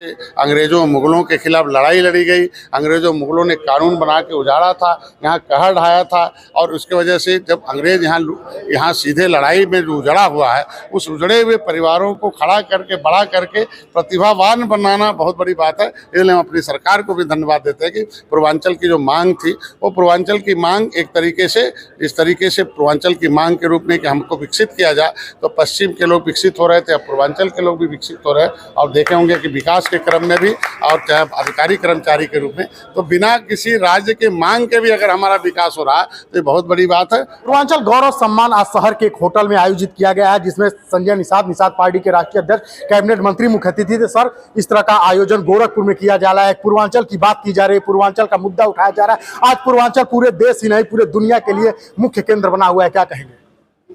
अंग्रेजों मुगलों के खिलाफ लड़ाई लड़ी गई, अंग्रेजों मुगलों ने कानून बना के उजाड़ा था, यहाँ कहर ढाया था। और उसके वजह से जब अंग्रेज यहाँ सीधे लड़ाई में जो उजड़ा हुआ है, उस उजड़े हुए परिवारों को खड़ा करके बड़ा करके प्रतिभावान बनाना बहुत बड़ी बात है। इसलिए हम अपनी सरकार को भी धन्यवाद देते हैं कि पूर्वांचल की जो मांग थी, वो पूर्वांचल की मांग एक तरीके से इस तरीके से पूर्वांचल की मांग के रूप में कि हमको विकसित किया जाए, तो पश्चिम के लोग विकसित हो रहे थे, अब पूर्वांचल के लोग भी विकसित हो रहे हैं। और देखे होंगे कि विकास के क्रम में भी और चाहे अधिकारी कर्मचारी के रूप में, तो बिना किसी राज्य के मांग के भी अगर हमारा विकास हो रहा है तो ये बहुत बड़ी बात है। पूर्वांचल गौरव सम्मान आज शहर के एक होटल में आयोजित किया गया है, जिसमें संजय निषाद पार्टी के राष्ट्रीय अध्यक्ष, कैबिनेट मंत्री मुख्य अतिथि थे। सर, इस तरह का आयोजन गोरखपुर में किया जा रहा है, पूर्वांचल की बात की जा रही है, पूर्वांचल का मुद्दा उठाया जा रहा है। आज पूर्वांचल पूरे देश ही नहीं पूरे दुनिया के लिए मुख्य केंद्र बना हुआ है, क्या कहेंगे?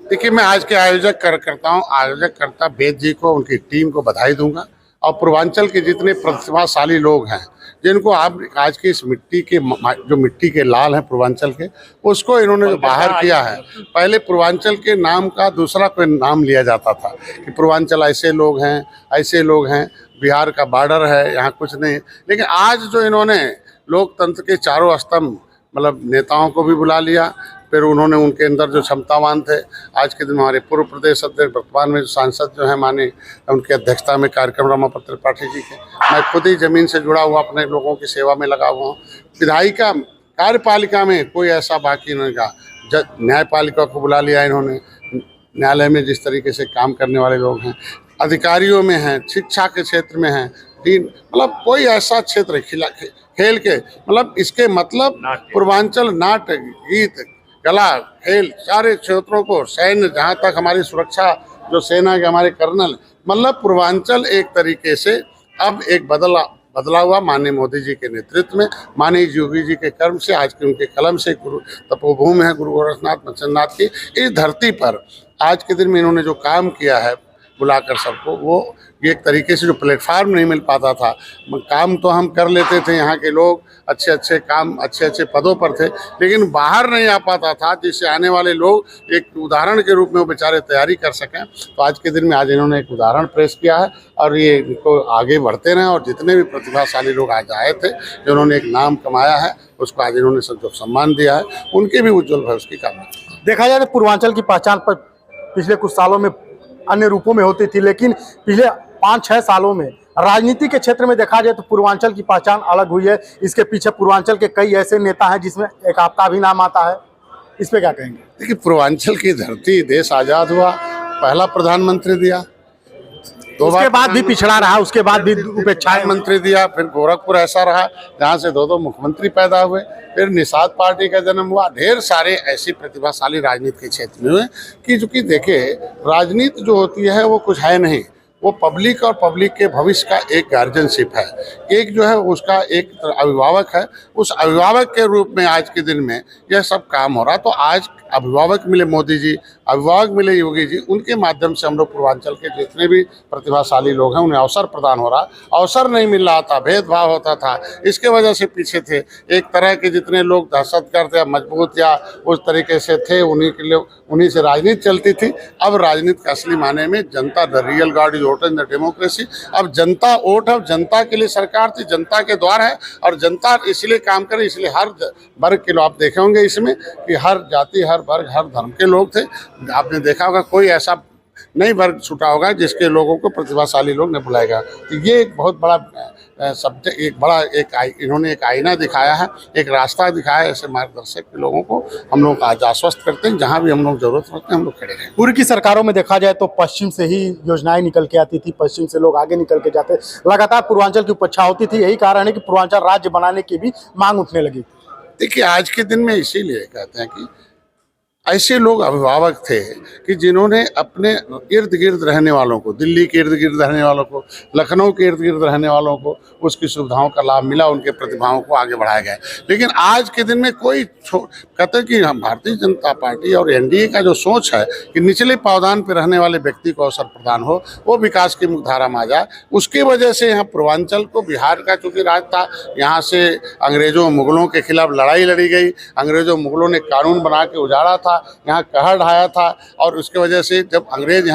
देखिए, मैं आज के आयोजकर्ता वेद जी को, उनकी टीम को बधाई दूंगा। और पूर्वांचल के जितने प्रतिभाशाली लोग हैं, जिनको आप आज की इस मिट्टी के लाल हैं पूर्वांचल के, उसको इन्होंने जो बाहर किया है। पहले पूर्वांचल के नाम का दूसरा कोई नाम लिया जाता था कि पूर्वांचल ऐसे लोग हैं, बिहार का बॉर्डर है, यहाँ कुछ नहीं। लेकिन आज जो इन्होंने लोकतंत्र के चारों स्तंभ मतलब नेताओं को भी बुला लिया, फिर उन्होंने उनके अंदर जो क्षमतावान थे, आज के दिन हमारे पूर्व प्रदेश अध्यक्ष, वर्तमान में जो सांसद जो है माने, उनकी अध्यक्षता में कार्यक्रम रमापति त्रिपाठी जी के, मैं खुद ही जमीन से जुड़ा हुआ अपने लोगों की सेवा में लगा हुआ हूँ। विधायिका कार्यपालिका में कोई ऐसा बाकी नहीं रहा। न्यायपालिका को बुला लिया इन्होंने, न्यायालय में जिस तरीके से काम करने वाले लोग हैं, अधिकारियों में हैं, शिक्षा के क्षेत्र में हैं, मतलब कोई ऐसा क्षेत्र खेल के, मतलब इसके मतलब पूर्वांचल नाट्य, गीत, कला, खेल, सारे क्षेत्रों को, सैन्य, जहाँ तक हमारी सुरक्षा, जो सेना के हमारे कर्नल, मतलब पूर्वांचल एक तरीके से अब एक बदला हुआ माननीय मोदी जी के नेतृत्व में, माननीय योगी जी के कर्म से, आज के उनके कलम से गुरु तपोभूमि है गुरु गोरखनाथ मच्छिंद्रनाथ की, इस धरती पर आज के दिन में इन्होंने जो काम किया है बुलाकर सबको, वो एक तरीके से जो प्लेटफार्म नहीं मिल पाता था, काम तो हम कर लेते थे, यहाँ के लोग अच्छे काम अच्छे पदों पर थे, लेकिन बाहर नहीं आ पाता था, जिससे आने वाले लोग एक उदाहरण के रूप में वो बेचारे तैयारी कर सकें। तो आज के दिन में आज इन्होंने एक उदाहरण पेश किया है, और ये इनको आगे बढ़ते रहें। और जितने भी प्रतिभाशाली लोग आज आए थे, जिन्होंने एक नाम कमाया है, उसको आज इन्होंने जो सम्मान दिया है, उनके भी उज्ज्वल भविष्य की कामना। देखा जाए तो पूर्वांचल की पहचान पर पिछले कुछ सालों में अन्य रूपों में होती थी, लेकिन पिछले 5-6 सालों में राजनीति के क्षेत्र में देखा जाए तो पूर्वांचल की पहचान अलग हुई है। इसके पीछे पूर्वांचल के कई ऐसे नेता हैं जिसमें एक आपका भी नाम आता है, इस पे क्या कहेंगे? देखिए, पूर्वांचल की धरती, देश आज़ाद हुआ, पहला प्रधानमंत्री दिया, उसके बाद भी पिछड़ा रहा, उसके बाद भी उपेक्षा मंत्री दिया, फिर गोरखपुर ऐसा रहा जहाँ से 2 मुख्यमंत्री पैदा हुए, फिर निषाद पार्टी का जन्म हुआ। ढेर सारे ऐसी प्रतिभाशाली राजनीति के क्षेत्र में हुए कि चूंकि देखिए, राजनीति जो होती है वो कुछ है नहीं, वो पब्लिक और पब्लिक के भविष्य का एक गार्जियनशिप है, एक जो है उसका एक अभिभावक है। उस अभिभावक के रूप में आज के दिन में यह सब काम हो रहा। तो आज अभिभावक मिले मोदी जी, अभिभावक मिले योगी जी, उनके माध्यम से हम लोग पूर्वांचल के जितने भी प्रतिभाशाली लोग हैं उन्हें अवसर प्रदान हो रहा। अवसर नहीं मिल रहा था, भेदभाव होता था, इसके वजह से पीछे थे। एक तरह के जितने लोग दहशतगर्द या मजबूत या उस तरीके से थे, उन्हीं से राजनीति चलती थी। अब राजनीति का असली माने में जनता, the real God is vote in the democracy. अब जनता वोट है, जनता के लिए सरकार थी, जनता के द्वार है, और जनता इसलिए काम करे। इसलिए हर वर्ग के लोग आप देखे होंगे इसमें कि हर जाति, हर वर्ग, हर धर्म के लोग थे। आपने देखा होगा कोई ऐसा नहीं वर्ग छूटा होगा जिसके लोगों को प्रतिभाशाली लोग नहीं बुलाएगा। तो ये एक बहुत बड़ा सब्जेक्ट, इन्होंने एक आईना दिखाया है, एक रास्ता दिखाया है। ऐसे मार्गदर्शक के लोगों को हम लोग आज आश्वस्त करते हैं, जहाँ भी हम लोग जरूरत पड़ते हैं हम लोग खड़े रहें। पूर्व की सरकारों में देखा जाए तो पश्चिम से ही योजनाएं निकल के आती थी, पश्चिम से लोग आगे निकल के जाते, लगातार पूर्वांचल की उपेक्षा होती थी। यही कारण है कि पूर्वांचल राज्य बनाने की भी मांग उठने लगी। देखिए, आज के दिन में इसीलिए कहते हैं कि ऐसे लोग अभिभावक थे कि जिन्होंने अपने इर्द गिर्द रहने वालों को, दिल्ली के इर्द गिर्द रहने वालों को, लखनऊ के इर्द गिर्द रहने वालों को उसकी सुविधाओं का लाभ मिला, उनके प्रतिभाओं को आगे बढ़ाया गया। लेकिन आज के दिन में कोई कहते हैं कि हम भारतीय जनता पार्टी और एनडीए का जो सोच है कि निचले पावदान पर रहने वाले व्यक्ति को अवसर प्रदान हो, वो विकास की मुख्यधारा में आ जाए। उसकी वजह से यहाँ पूर्वांचल को, बिहार का चूँकि राज था, यहाँ से अंग्रेजों मुगलों के खिलाफ लड़ाई लड़ी गई, अंग्रेजों मुगलों ने कानून बना के उजाड़ा था, था, यहाँ कहर ढाया था, और उसके वजह से जब अंग्रेज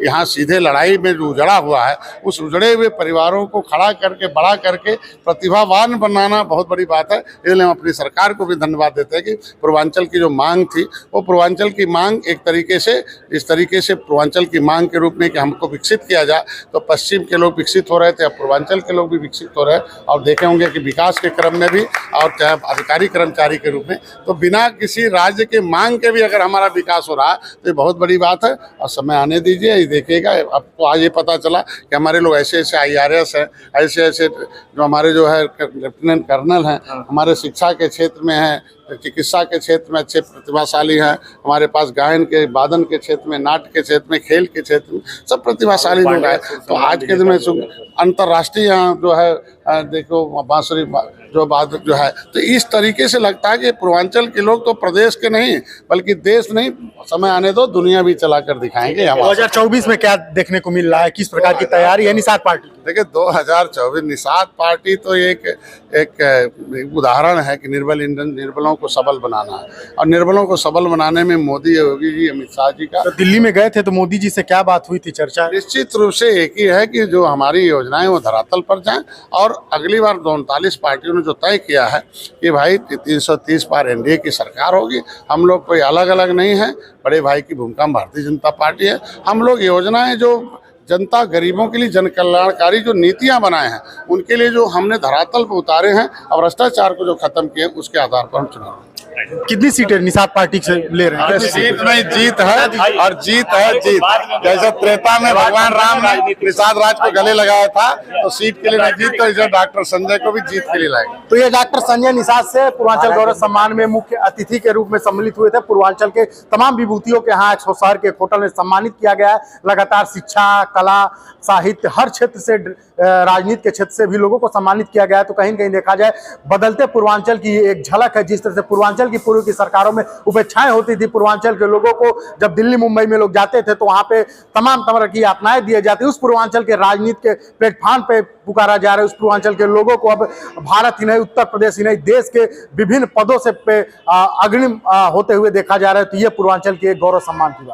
यहाँ सीधे लड़ाई में जो उजड़ा हुआ है, उस उजड़े हुए परिवारों को खड़ा करके, बड़ा करके प्रतिभावान बनाना बहुत बड़ी बात है। इसलिए हम अपनी सरकार को भी धन्यवाद देते हैं कि पूर्वांचल की जो मांग थी, वो पूर्वांचल की मांग एक तरीके से, इस तरीके से पूर्वांचल की मांग के रूप में कि हमको विकसित किया जाए, तो पश्चिम के लोग विकसित हो रहे थे, अब पूर्वांचल के लोग भी विकसित हो रहे हैं, और देखे होंगे कि विकास के क्रम में भी और चाहे अधिकारी कर्मचारी के रूप में, तो बिना किसी राज्य के मांग के भी अगर हमारा विकास हो रहा है तो ये बहुत बड़ी बात है। और समय आने दीजिए, ये देखिएगा। आपको आज ये पता चला कि हमारे लोग ऐसे ऐसे IRS हैं, ऐसे ऐसे जो हमारे जो है लेफ्टिनेंट कर्नल हैं, हमारे शिक्षा के क्षेत्र में हैं, चिकित्सा के क्षेत्र में अच्छे प्रतिभाशाली हैं, हमारे पास गायन के, वादन के क्षेत्र में, नाट्य के क्षेत्र में, खेल के क्षेत्र में सब प्रतिभाशाली लोग हैं। तो आज के दिन में अंतर्राष्ट्रीय जो है देखो बांसुरी जो वादक जो है, तो इस तरीके से लगता है कि पूर्वांचल के लोग तो प्रदेश के नहीं बल्कि देश नहीं, समय आने दो दुनिया भी चला कर दिखाएंगे। 2024 में क्या देखने को मिल रहा है, किस प्रकार की तैयारी है निषाद पार्टी? देखिए 2024 निषाद पार्टी तो एक उदाहरण है कि निर्बलों को सबल बनाना है, और निर्बलों को सबल बनाने में मोदी, योगी जी, अमित शाह जी का। तो दिल्ली में गए थे तो मोदी जी से क्या बात हुई थी, चर्चा? निश्चित रूप से एक ही है कि जो हमारी योजनाएं वो धरातल पर जाएं, और अगली बार 39 पार्टियों ने जो तय किया है कि भाई 330 पार NDA की सरकार होगी, हम लोग कोई अलग अलग नहीं है, बड़े भाई की भूमिका में भारतीय जनता पार्टी है। हम लोग योजनाएं जो जनता, गरीबों के लिए जन कल्याणकारी जो नीतियां बनाए हैं, उनके लिए जो हमने धरातल पर उतारे हैं और भ्रष्टाचार को जो खत्म किए, उसके आधार पर हम चुनाव। कितनी सीटें निषाद पार्टी से ले रहे हैं? सीट नहीं, जीत है, और जीत है जीत। जैसे त्रेता में भगवान राम ने निषाद राज को गले लगाया था, तो सीट के लिए नहीं जीत, तो इसे डॉक्टर संजय को भी जीत के लिए लाएगा। तो ये डॉक्टर संजय निषाद से पूर्वांचल गौरव सम्मान में मुख्य अतिथि के रूप में सम्मिलित हुए थे। पूर्वांचल के तमाम विभूतियों के यहाँ शहर के एक होटल में सम्मानित किया गया है। लगातार शिक्षा, कला, साहित्य, हर क्षेत्र से, राजनीति के क्षेत्र से भी लोगों को सम्मानित किया गया है। तो कहीं न कहीं देखा जाए बदलते पूर्वांचल की एक झलक है। जिस तरह से पूर्वांचल की पूर्व की सरकारों में उपेक्षाएं होती थी, पूर्वांचल के लोगों को जब दिल्ली मुंबई में लोग जाते थे तो वहां पे तमाम तरह की यातनाएं दिए जाती, उस पूर्वांचल के राजनीति के प्लेटफॉर्म पे पुकारा जा रहा है। उस पूर्वांचल के लोगों को अब भारत ही नहीं, उत्तर प्रदेश ही नहीं, देश के विभिन्न पदों से अग्रिम होते हुए देखा जा रहा है। तो ये पूर्वांचल के गौरव सम्मान की बात।